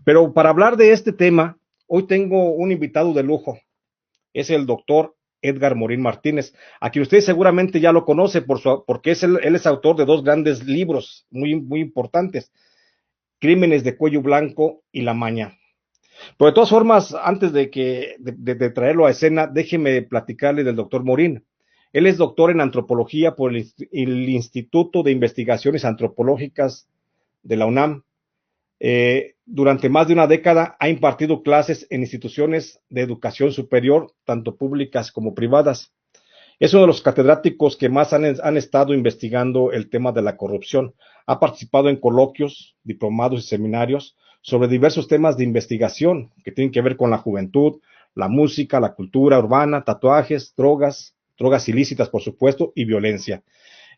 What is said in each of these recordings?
Pero para hablar de este tema, hoy tengo un invitado de lujo, es el doctor Edgar Morín Martínez, a quien usted seguramente ya lo conoce porque él es autor de dos grandes libros muy importantes, Crímenes de Cuello Blanco y La Maña. Pero de todas formas, antes de traerlo a escena, déjeme platicarle del doctor Morín. Él es doctor en antropología por el Instituto de Investigaciones Antropológicas de la UNAM. Durante más de una década ha impartido clases en instituciones de educación superior, tanto públicas como privadas. Es uno de los catedráticos que más han estado investigando el tema de la corrupción. Ha participado en coloquios, diplomados y seminarios sobre diversos temas de investigación que tienen que ver con la juventud, la música, la cultura urbana, tatuajes, drogas ilícitas, por supuesto, y violencia.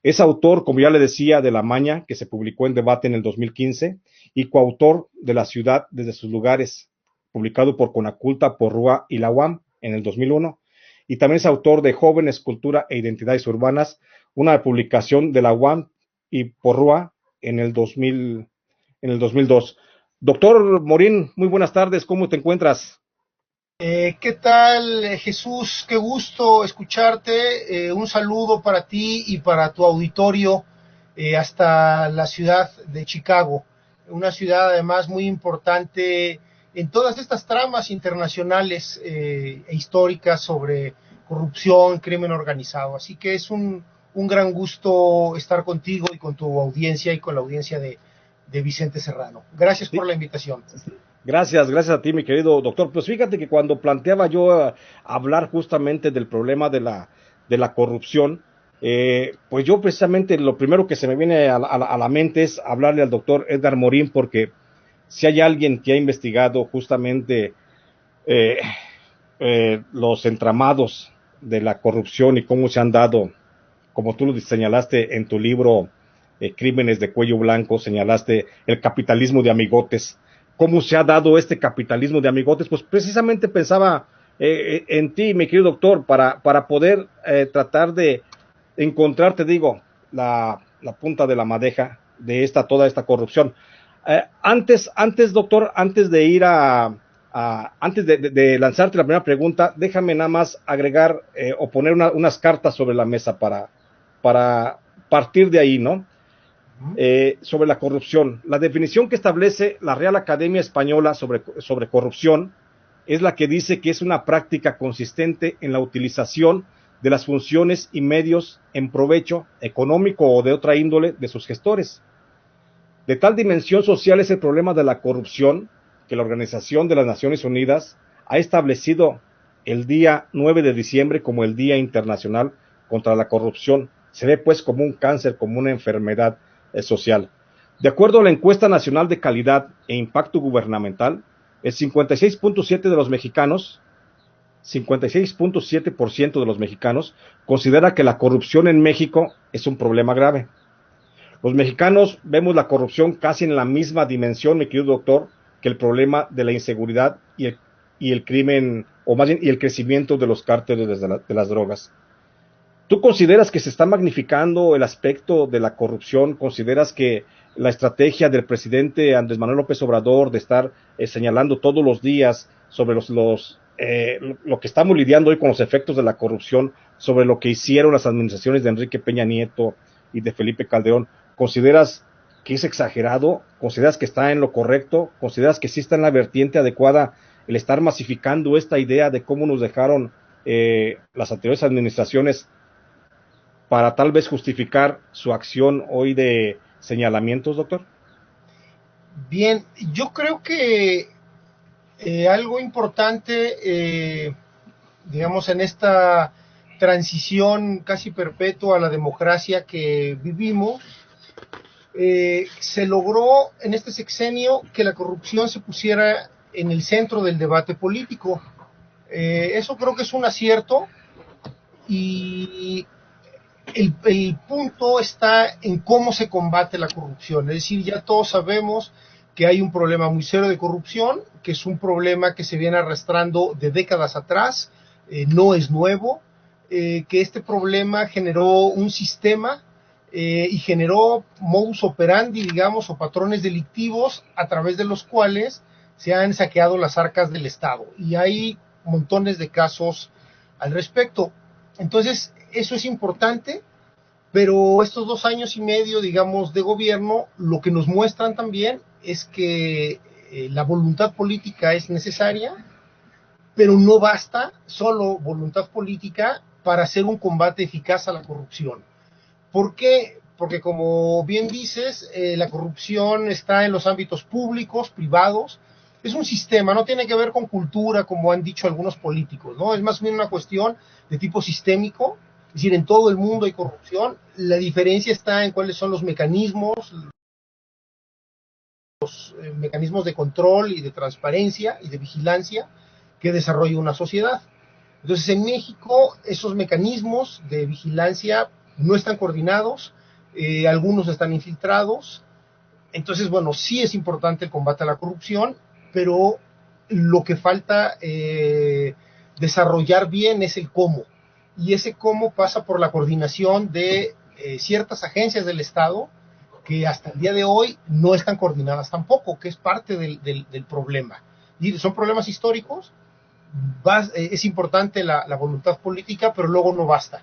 Es autor, como ya le decía, de La Maña, que se publicó en Debate en el 2015, y coautor de La Ciudad desde sus lugares, publicado por Conaculta, Porrúa y la UAM en el 2001. Y también es autor de Jóvenes, Cultura e Identidades Urbanas, una publicación de la UAM y Porrúa en el 2002. Doctor Morín, muy buenas tardes, ¿cómo te encuentras? ¿Qué tal, Jesús? Qué gusto escucharte. Un saludo para ti y para tu auditorio hasta la ciudad de Chicago, una ciudad además muy importante en todas estas tramas internacionales e históricas sobre corrupción, crimen organizado. Así que es un gran gusto estar contigo y con tu audiencia y con la audiencia de Vicente Serrano. Gracias por Sí, la invitación. gracias a ti, mi querido doctor. Pues fíjate que cuando planteaba yo hablar justamente del problema de la corrupción, pues yo precisamente lo primero que se me viene a la mente es hablarle al doctor Edgar Morín, porque si hay alguien que ha investigado justamente eh, los entramados de la corrupción y cómo se han dado, como tú lo señalaste en tu libro, Crímenes de Cuello Blanco, señalaste el capitalismo de amigotes. ¿Cómo se ha dado este capitalismo de amigotes? Pues precisamente pensaba en ti, mi querido doctor, para poder tratar de encontrar, te digo, la punta de la madeja de toda esta corrupción. Doctor, antes de ir antes de lanzarte la primera pregunta, déjame nada más agregar o poner unas cartas sobre la mesa para partir de ahí, ¿no? Sobre la corrupción. La definición que establece la Real Academia Española sobre corrupción es la que dice que es una práctica consistente en la utilización de las funciones y medios en provecho económico o de otra índole de sus gestores. De tal dimensión social es el problema de la corrupción que la Organización de las Naciones Unidas ha establecido el día 9 de diciembre como el Día Internacional contra la Corrupción. Se ve pues como un cáncer, como una enfermedad social. De acuerdo a la encuesta nacional de calidad e impacto gubernamental, el 56.7 de los mexicanos, 56.7% de los mexicanos considera que la corrupción en México es un problema grave. Los mexicanos vemos la corrupción casi en la misma dimensión, mi querido doctor, que el problema de la inseguridad y el crimen, o más bien, y el crecimiento de los cárteles de las drogas. ¿Tú consideras que se está magnificando el aspecto de la corrupción? ¿Consideras que la estrategia del presidente Andrés Manuel López Obrador de estar señalando todos los días sobre lo que estamos lidiando hoy con los efectos de la corrupción, sobre lo que hicieron las administraciones de Enrique Peña Nieto y de Felipe Calderón, consideras que es exagerado? ¿Consideras que está en lo correcto? ¿Consideras que sí está en la vertiente adecuada el estar masificando esta idea de cómo nos dejaron las anteriores administraciones para tal vez justificar su acción hoy de señalamientos, doctor? Bien, yo creo que algo importante, digamos, en esta transición casi perpetua a la democracia que vivimos, se logró en este sexenio que la corrupción se pusiera en el centro del debate político. Eso creo que es un acierto y el punto está en cómo se combate la corrupción. Es decir, ya todos sabemos que hay un problema muy serio de corrupción, que es un problema que se viene arrastrando de décadas atrás, no es nuevo, que este problema generó un sistema y generó modus operandi, digamos, o patrones delictivos a través de los cuales se han saqueado las arcas del Estado, y hay montones de casos al respecto. Entonces, eso es importante, pero estos 2 años y medio, digamos, de gobierno, lo que nos muestran también es que la voluntad política es necesaria, pero no basta solo voluntad política para hacer un combate eficaz a la corrupción. ¿Por qué? Porque, como bien dices, la corrupción está en los ámbitos públicos, privados. Es un sistema, no tiene que ver con cultura, como han dicho algunos políticos, ¿no? Es más bien una cuestión de tipo sistémico. Es decir, en todo el mundo hay corrupción. La diferencia está en cuáles son los mecanismos de control y de transparencia y de vigilancia que desarrolla una sociedad. Entonces, en México, esos mecanismos de vigilancia no están coordinados, algunos están infiltrados. Entonces, bueno, sí es importante el combate a la corrupción, pero lo que falta desarrollar bien es el cómo. Y ese cómo pasa por la coordinación de ciertas agencias del Estado que hasta el día de hoy no están coordinadas tampoco, que es parte del problema. Y son problemas históricos. Es importante la voluntad política, pero luego no basta,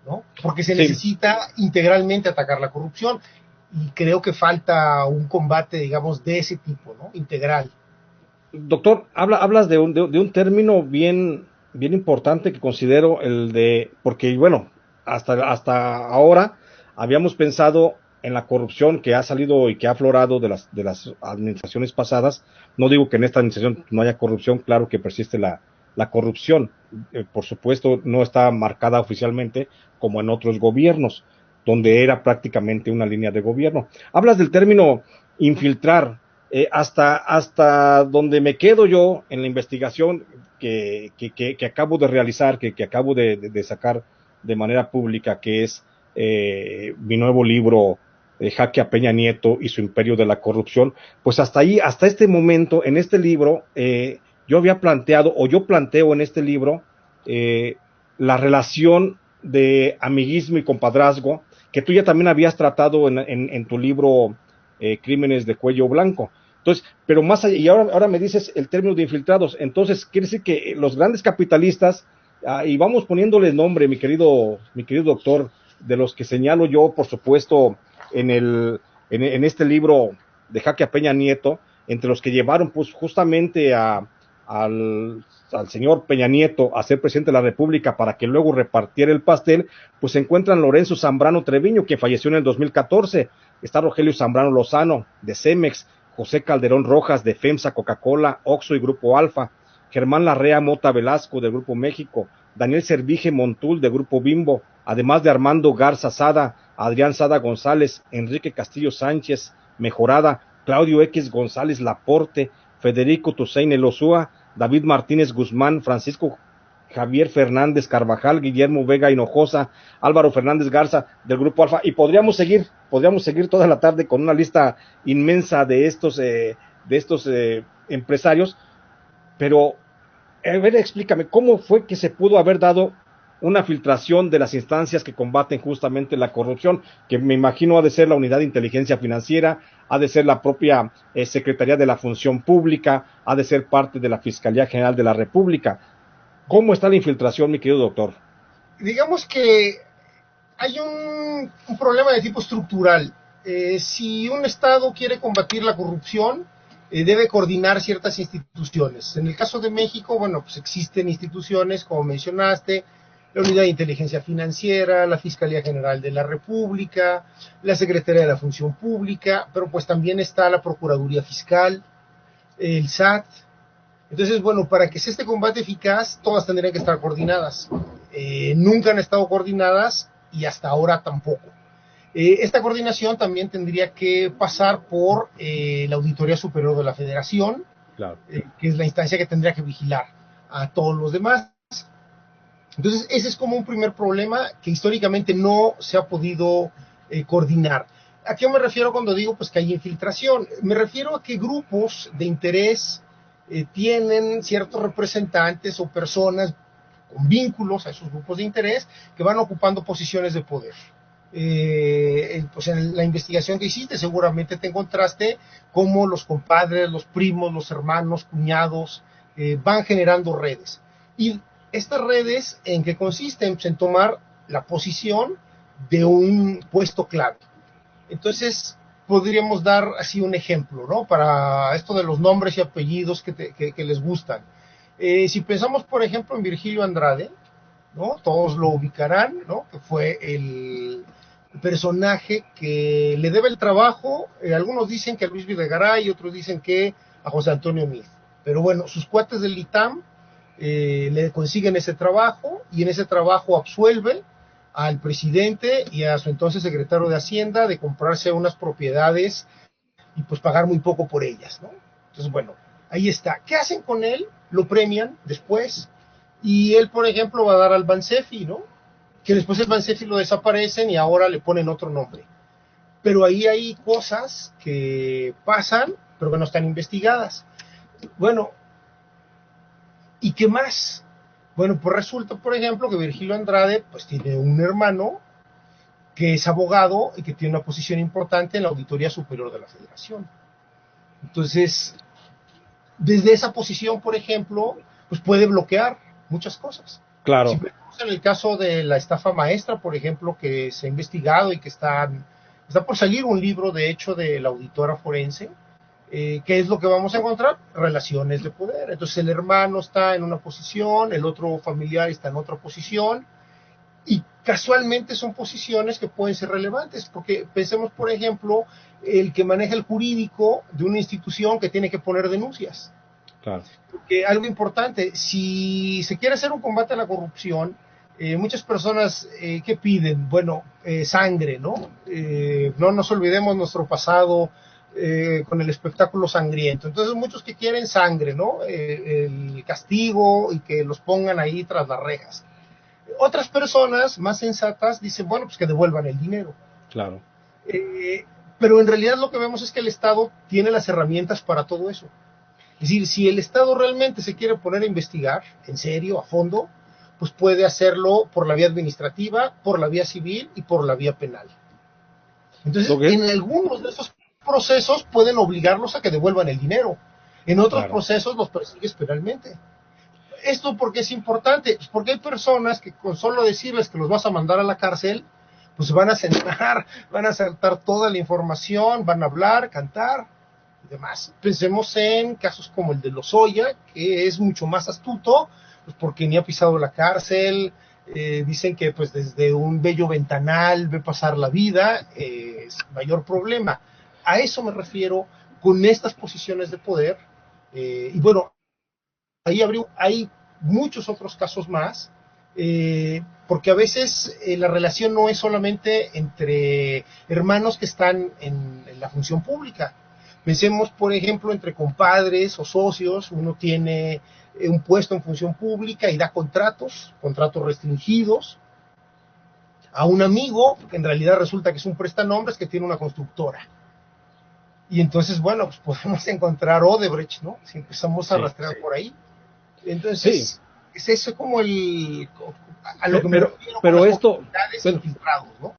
¿no? Porque se Sí, necesita integralmente atacar la corrupción, y creo que falta un combate, digamos, de ese tipo, ¿no? Integral. doctor, hablas de un término bien importante que considero el de, porque bueno, hasta ahora habíamos pensado en la corrupción que ha salido y que ha aflorado de las administraciones pasadas. No digo que en esta administración no haya corrupción, claro que persiste la corrupción. Por supuesto, no está marcada oficialmente como en otros gobiernos, donde era prácticamente una línea de gobierno. Hablas del término infiltrar. Hasta donde me quedo yo en la investigación que acabo de realizar, que acabo de sacar de manera pública, que es mi nuevo libro, Jaque a Peña Nieto y su imperio de la corrupción, pues hasta ahí, hasta este momento, en este libro, yo había planteado, o yo planteo en este libro, la relación de amiguismo y compadrazgo, que tú ya también habías tratado en tu libro Crímenes de Cuello Blanco. Entonces, pero más allá, y ahora me dices el término de infiltrados, entonces quiere decir que los grandes capitalistas, y vamos poniéndole nombre, mi querido doctor, de los que señalo yo, por supuesto, en este libro de Jaque a Peña Nieto, entre los que llevaron pues justamente al señor Peña Nieto a ser presidente de la República para que luego repartiera el pastel, pues se encuentran Lorenzo Zambrano Treviño, que falleció en el 2014, está Rogelio Zambrano Lozano, de Cemex, José Calderón Rojas, de FEMSA, Coca-Cola, Oxxo y Grupo Alfa, Germán Larrea Mota Velasco, del Grupo México, Daniel Servige Montul, de Grupo Bimbo, además de Armando Garza Sada, Adrián Sada González, Enrique Castillo Sánchez, Mejorada, Claudio X González Laporte, Federico Tusein Elosúa, David Martínez Guzmán, Francisco Javier Fernández Carvajal, Guillermo Vega Hinojosa, Álvaro Fernández Garza del Grupo Alfa, y podríamos seguir toda la tarde con una lista inmensa de estos empresarios, pero a ver, explícame, ¿cómo fue que se pudo haber dado una filtración de las instancias que combaten justamente la corrupción, que me imagino ha de ser la Unidad de Inteligencia Financiera, ha de ser la propia Secretaría de la Función Pública, ha de ser parte de la Fiscalía General de la República? ¿Cómo está la infiltración, mi querido doctor? Digamos que hay un problema de tipo estructural. Si un Estado quiere combatir la corrupción, debe coordinar ciertas instituciones. En el caso de México, bueno, pues existen instituciones, como mencionaste, la Unidad de Inteligencia Financiera, la Fiscalía General de la República, la Secretaría de la Función Pública, pero pues también está la Procuraduría Fiscal, el SAT. Entonces, bueno, para que sea este combate eficaz, todas tendrían que estar coordinadas. Nunca han estado coordinadas y hasta ahora tampoco. Esta coordinación también tendría que pasar por la Auditoría Superior de la Federación, Claro. que es la instancia que tendría que vigilar a todos los demás. Entonces, ese es como un primer problema que históricamente no se ha podido coordinar. ¿A qué me refiero cuando digo pues que hay infiltración? Me refiero a que grupos de interés tienen ciertos representantes o personas con vínculos a esos grupos de interés que van ocupando posiciones de poder. Pues en la investigación que hiciste seguramente te encontraste cómo los compadres, los primos, los hermanos, cuñados van generando redes. Y estas redes, ¿en qué consisten? Pues en tomar la posición de un puesto clave. Entonces, podríamos dar así un ejemplo, ¿no? Para esto de los nombres y apellidos que les gustan. Si pensamos, por ejemplo, en Virgilio Andrade, ¿no? Todos lo ubicarán, ¿no? Que fue el personaje que le debe el trabajo, algunos dicen que a Luis Videgaray, otros dicen que a José Antonio Meade. Pero bueno, sus cuates del ITAM le consiguen ese trabajo y en ese trabajo absuelve al presidente y a su entonces secretario de Hacienda de comprarse unas propiedades y pues pagar muy poco por ellas, ¿no? Entonces, bueno, ahí está. ¿Qué hacen con él? Lo premian después y él, por ejemplo, va a dar al Bansefi, ¿no? Que después el Bansefi lo desaparecen y ahora le ponen otro nombre. Pero ahí hay cosas que pasan, pero que no están investigadas. Bueno, ¿y qué más? Bueno, pues resulta, por ejemplo, que Virgilio Andrade pues tiene un hermano que es abogado y que tiene una posición importante en la Auditoría Superior de la Federación. Entonces, desde esa posición, por ejemplo, pues puede bloquear muchas cosas. Si Claro. vemos en el caso de la estafa maestra, por ejemplo, que se ha investigado y que está por salir un libro, de hecho, de la auditora forense, ¿qué es lo que vamos a encontrar? Relaciones de poder. Entonces el hermano está en una posición, el otro familiar está en otra posición, y casualmente son posiciones que pueden ser relevantes, porque pensemos, por ejemplo, el que maneja el jurídico de una institución que tiene que poner denuncias. Claro. Porque algo importante, si se quiere hacer un combate a la corrupción, muchas personas ¿qué piden? Bueno, sangre, ¿no? No nos olvidemos nuestro pasado con el espectáculo sangriento. Entonces muchos que quieren sangre, ¿no? El castigo y que los pongan ahí tras las rejas. Otras personas más sensatas dicen, bueno, pues que devuelvan el dinero. Claro. Eh, pero en realidad lo que vemos es que el Estado tiene las herramientas para todo eso. Es decir, si el Estado realmente se quiere poner a investigar, en serio, a fondo, pues puede hacerlo por la vía administrativa, por la vía civil y por la vía penal. Entonces, Okay. en algunos de esos procesos pueden obligarlos a que devuelvan el dinero. En otros Claro. procesos los persigues penalmente. ¿Esto por qué es importante? Pues porque hay personas que con solo decirles que los vas a mandar a la cárcel, pues van a sentar, van a saltar toda la información, van a hablar, cantar y demás. Pensemos en casos como el de Lozoya, que es mucho más astuto, pues porque ni ha pisado la cárcel, dicen que pues desde un bello ventanal ve pasar la vida, es mayor problema. A eso me refiero con estas posiciones de poder, y bueno, hay muchos otros casos más, porque a veces la relación no es solamente entre hermanos que están en la función pública. Pensemos, por ejemplo, entre compadres o socios, uno tiene un puesto en función pública y da contratos restringidos a un amigo, que en realidad resulta que es un prestanombres que tiene una constructora. Y entonces, bueno, pues podemos encontrar Odebrecht, ¿no? Si empezamos a Sí. rastrear por ahí. Sí. Entonces, es eso como a lo que me Pero, refiero con pero las esto, complicidades bueno, infiltrados, ¿no?